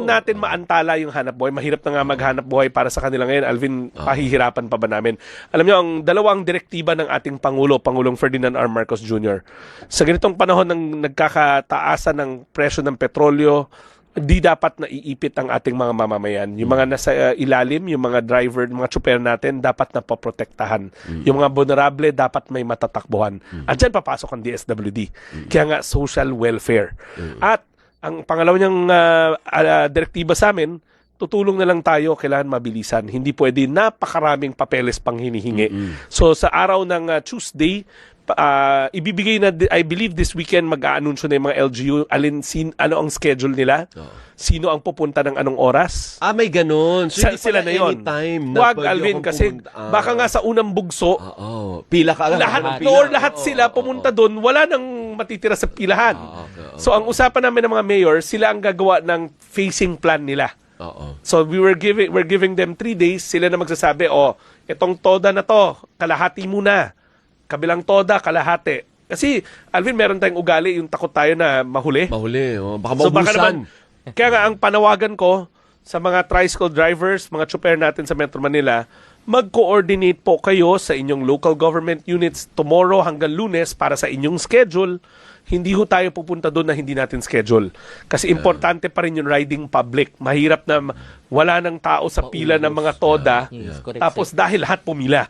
natin maantala yung hanap buhay. Mahirap na nga maghanap buhay para sa kanila ngayon. Alvin, pahihirapan pa ba namin? Alam niyo, ang dalawang direktiba ng ating Pangulo, Pangulong Ferdinand R. Marcos Jr., sa ganitong panahon ng nagkakataasan ng presyo ng petrolyo, di dapat na iipit ang ating mga mamamayan. Yung mga nasa ilalim, yung mga driver, mga tsuper natin, dapat na poprotektahan. Yung mga vulnerable, dapat may matatakbuhan. At dyan papasok ang DSWD. Kaya nga, social welfare. At ang pangalawa niyang direktiba sa amin, tutulong na lang tayo, kailangan mabilisan. Hindi pwede napakaraming papeles pang hinihingi. So sa araw ng Tuesday, ibibigay na, I believe this weekend mag-aanunsyo na yung mga LGU ano ang schedule nila, sino ang pupunta ng anong oras. May ganun. So, hindi Sila pala na yun. anytime na Huwag, pwede Alvin, akong kasi pumunta. baka nga sa unang bugso, Pila ka agad. lahat sila pumunta doon, wala nang matitira sa pilahan. So ang usapan namin ng mga mayor, sila ang gagawa ng facing plan nila. So we're giving them 3 days, sila na magsasabi, itong toda na to, kalahati muna. Kabilang toda, kalahati. Kasi, Alvin, meron tayong ugali, yung takot tayo na mahuli. Baka So baka maubusan. naman, kaya nga ang panawagan ko sa mga tricycle drivers, mga tsuper natin sa Metro Manila, mag-coordinate po kayo sa inyong local government units tomorrow hanggang Lunes para sa inyong schedule. Hindi ho tayo pupunta doon na hindi natin schedule. Kasi importante pa rin yung riding public. Mahirap na wala ng tao sa pila ng mga toda, tapos dahil lahat pumila.